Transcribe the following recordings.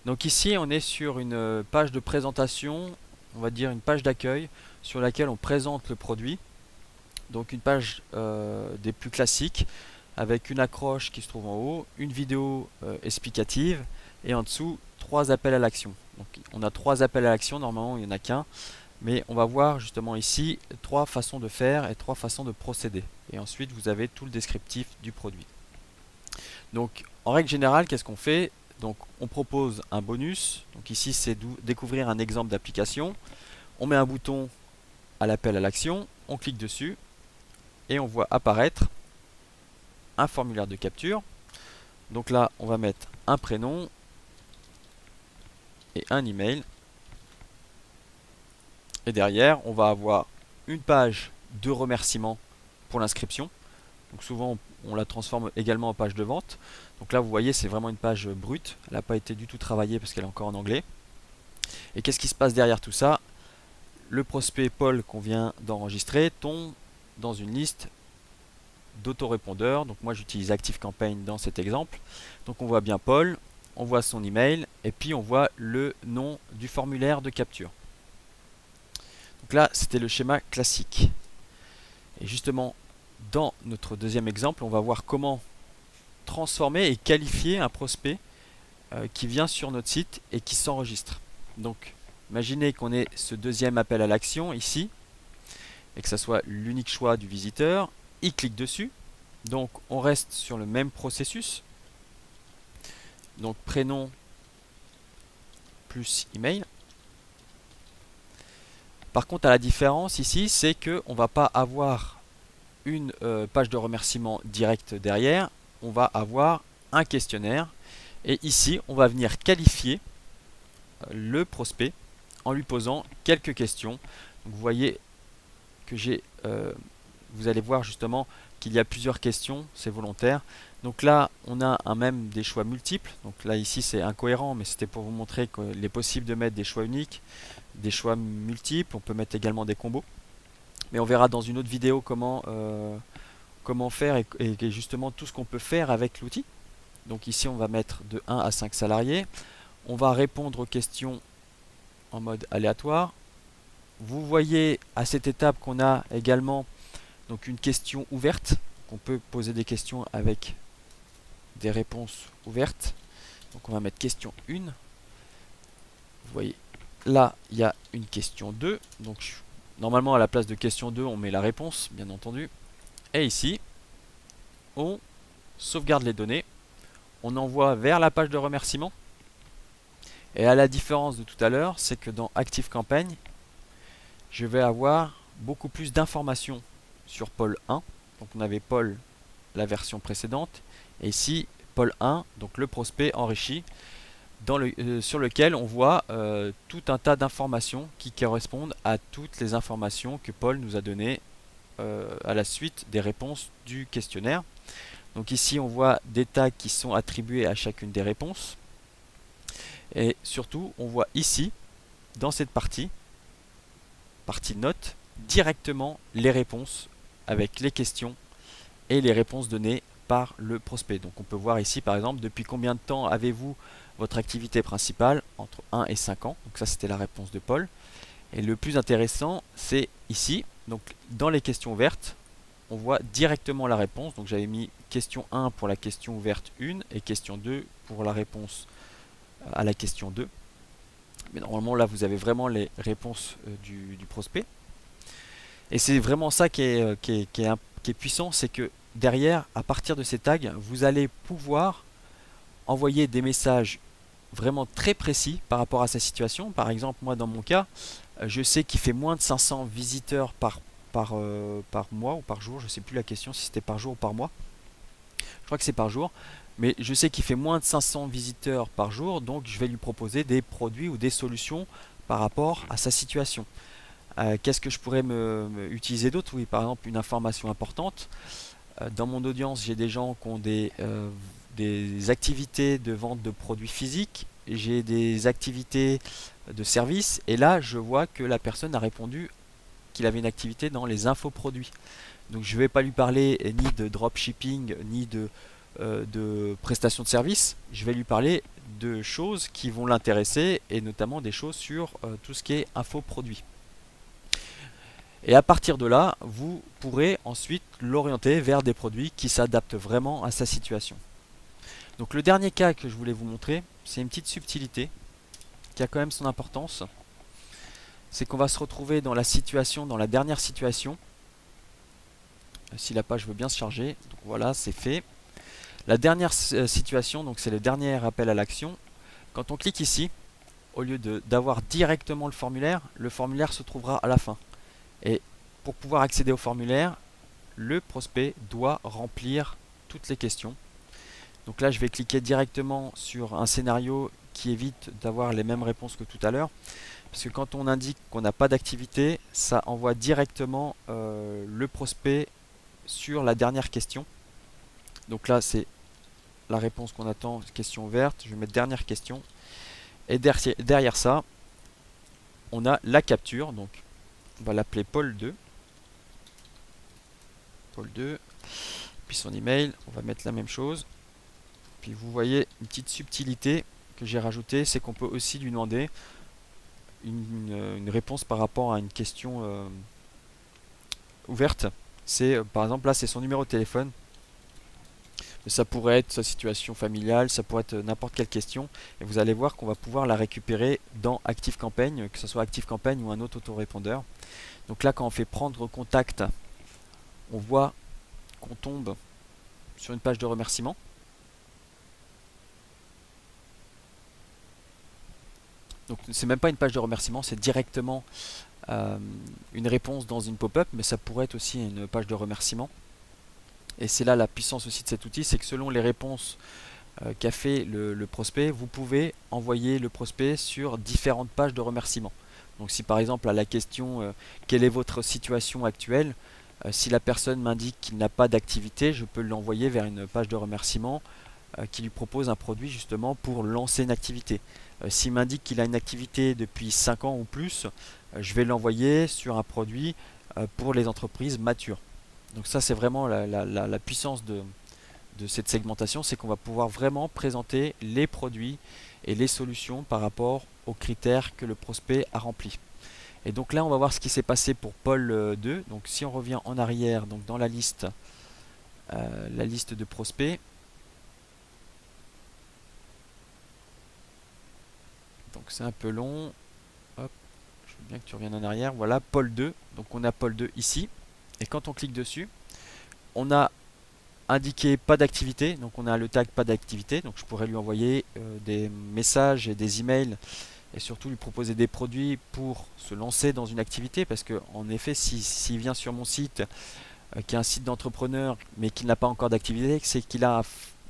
Donc ici, on est sur une page de présentation, on va dire une page d'accueil sur laquelle on présente le produit. Donc une page des plus classiques avec une accroche qui se trouve en haut, une vidéo explicative et en dessous trois appels à l'action. Donc on a trois appels à l'action, normalement il n'y en a qu'un, mais on va voir justement ici trois façons de faire et trois façons de procéder. Et ensuite vous avez tout le descriptif du produit. Donc en règle générale, qu'est-ce qu'on fait? Donc on propose un bonus, donc ici c'est découvrir un exemple d'application. On met un bouton à l'appel à l'action, on clique dessus et on voit apparaître un formulaire de capture. Donc là on va mettre un prénom et un email. Et derrière on va avoir une page de remerciement pour l'inscription. Donc souvent on la transforme également en page de vente. Donc là vous voyez c'est vraiment une page brute, elle n'a pas été du tout travaillée parce qu'elle est encore en anglais. Et qu'est-ce qui se passe derrière tout ça? Le prospect Paul qu'on vient d'enregistrer tombe dans une liste d'autorépondeurs. Donc moi j'utilise ActiveCampaign dans cet exemple. Donc on voit bien Paul, on voit son email et puis on voit le nom du formulaire de capture. Donc là c'était le schéma classique. Et justement dans notre deuxième exemple on va voir comment transformer et qualifier un prospect qui vient sur notre site et qui s'enregistre. Donc imaginez qu'on ait ce deuxième appel à l'action ici et que ça soit l'unique choix du visiteur. Il clique dessus. Donc on reste sur le même processus. Donc prénom plus email. Par contre, à la différence ici, c'est que on va pas avoir une page de remerciement direct derrière. On va avoir un questionnaire. Et ici, on va venir qualifier le prospect en lui posant quelques questions. Donc, vous voyez que vous allez voir justement qu'il y a plusieurs questions, c'est volontaire. Donc là, on a même des choix multiples. Donc là, ici, c'est incohérent, mais c'était pour vous montrer qu'il est possible de mettre des choix uniques, des choix multiples. On peut mettre également des combos. Mais on verra dans une autre vidéo comment faire et justement tout ce qu'on peut faire avec l'outil. Donc ici, on va mettre de 1 à 5 salariés. On va répondre aux questions en mode aléatoire. Vous voyez à cette étape qu'on a également donc une question ouverte. On peut poser des questions avec des réponses ouvertes. Donc on va mettre question 1. Vous voyez, là il y a une question 2. Donc normalement à la place de question 2 on met la réponse bien entendu. Et ici on sauvegarde les données. On envoie vers la page de remerciement. Et à la différence de tout à l'heure, c'est que dans ActiveCampaign, je vais avoir beaucoup plus d'informations sur Paul 1. Donc on avait Paul, la version précédente. Et ici, Paul 1, donc le prospect enrichi, sur lequel on voit tout un tas d'informations qui correspondent à toutes les informations que Paul nous a données à la suite des réponses du questionnaire. Donc ici, on voit des tags qui sont attribués à chacune des réponses. Et surtout, on voit ici, dans cette partie notes, directement les réponses avec les questions et les réponses données par le prospect. Donc on peut voir ici par exemple depuis combien de temps avez-vous votre activité principale, entre 1 et 5 ans. Donc ça c'était la réponse de Paul. Et le plus intéressant c'est ici, donc dans les questions ouvertes, on voit directement la réponse. Donc j'avais mis question 1 pour la question ouverte 1 et question 2 pour la réponse à la question 2. Mais normalement là vous avez vraiment les réponses du prospect. Et c'est vraiment ça qui est puissant, c'est que derrière, à partir de ces tags, vous allez pouvoir envoyer des messages vraiment très précis par rapport à sa situation. Par exemple, moi dans mon cas, je sais qu'il fait moins de 500 visiteurs par mois ou par jour. Je ne sais plus la question si c'était par jour ou par mois. Je crois que c'est par jour. Mais je sais qu'il fait moins de 500 visiteurs par jour, donc je vais lui proposer des produits ou des solutions par rapport à sa situation. Qu'est-ce que je pourrais utiliser d'autre? Oui, par exemple, une information importante. Dans mon audience, j'ai des gens qui ont des activités de vente de produits physiques, j'ai des activités de services, et là, je vois que la personne a répondu qu'il avait une activité dans les infoproduits. Donc, je ne vais pas lui parler ni de dropshipping, ni de prestation de service, je vais lui parler de choses qui vont l'intéresser et notamment des choses sur tout ce qui est infoproduit. Et à partir de là, vous pourrez ensuite l'orienter vers des produits qui s'adaptent vraiment à sa situation. Donc le dernier cas que je voulais vous montrer, c'est une petite subtilité qui a quand même son importance. C'est qu'on va se retrouver dans la situation, dans la dernière situation. Si la page veut bien se charger, donc voilà, c'est fait. La dernière situation, donc c'est le dernier appel à l'action. Quand on clique ici, au lieu d'avoir directement le formulaire se trouvera à la fin. Et pour pouvoir accéder au formulaire, le prospect doit remplir toutes les questions. Donc là, je vais cliquer directement sur un scénario qui évite d'avoir les mêmes réponses que tout à l'heure. Parce que quand on indique qu'on n'a pas d'activité, ça envoie directement le prospect sur la dernière question. Donc là, c'est la réponse qu'on attend, question ouverte. Je vais mettre dernière question. Et derrière ça, on a la capture. Donc, on va l'appeler Paul 2. Paul 2. Puis son email, on va mettre la même chose. Puis vous voyez une petite subtilité que j'ai rajoutée, c'est qu'on peut aussi lui demander une réponse par rapport à une question ouverte. C'est par exemple là, c'est son numéro de téléphone. Mais ça pourrait être sa situation familiale, ça pourrait être n'importe quelle question. Et vous allez voir qu'on va pouvoir la récupérer dans ActiveCampaign, que ce soit ActiveCampaign ou un autre autorépondeur. Donc là, quand on fait prendre contact, on voit qu'on tombe sur une page de remerciement. Donc c'est même pas une page de remerciement, c'est directement une réponse dans une pop-up, mais ça pourrait être aussi une page de remerciement. Et c'est là la puissance aussi de cet outil, c'est que selon les réponses qu'a fait le prospect, vous pouvez envoyer le prospect sur différentes pages de remerciement. Donc si par exemple à la question quelle est votre situation actuelle, si la personne m'indique qu'il n'a pas d'activité, je peux l'envoyer vers une page de remerciement qui lui propose un produit justement pour lancer une activité. S'il m'indique qu'il a une activité depuis 5 ans ou plus, je vais l'envoyer sur un produit pour les entreprises matures. Donc ça, c'est vraiment la puissance de cette segmentation, c'est qu'on va pouvoir vraiment présenter les produits et les solutions par rapport aux critères que le prospect a remplis. Et donc là, on va voir ce qui s'est passé pour Paul 2. Donc si on revient en arrière, donc dans la liste de prospects, donc c'est un peu long. Hop, je veux bien que tu reviennes en arrière. Voilà, Paul 2. Donc on a Paul 2 ici. Et quand on clique dessus, on a indiqué pas d'activité. Donc on a le tag pas d'activité. Donc je pourrais lui envoyer des messages et des emails et surtout lui proposer des produits pour se lancer dans une activité. Parce que en effet, s'il vient sur mon site, qui est un site d'entrepreneur, mais qui n'a pas encore d'activité, c'est qu'il a,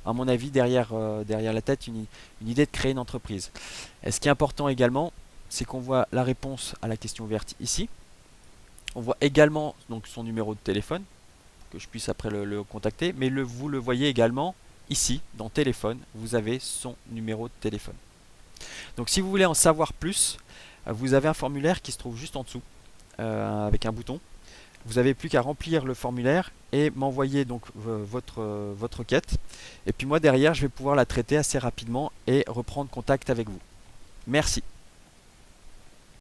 à mon avis, derrière la tête, une idée de créer une entreprise. Et ce qui est important également, c'est qu'on voit la réponse à la question ouverte ici. On voit également donc son numéro de téléphone, que je puisse après le contacter, mais vous le voyez également ici, dans téléphone, vous avez son numéro de téléphone. Donc si vous voulez en savoir plus, vous avez un formulaire qui se trouve juste en dessous, avec un bouton. Vous n'avez plus qu'à remplir le formulaire et m'envoyer donc votre requête. Et puis moi derrière, je vais pouvoir la traiter assez rapidement et reprendre contact avec vous. Merci.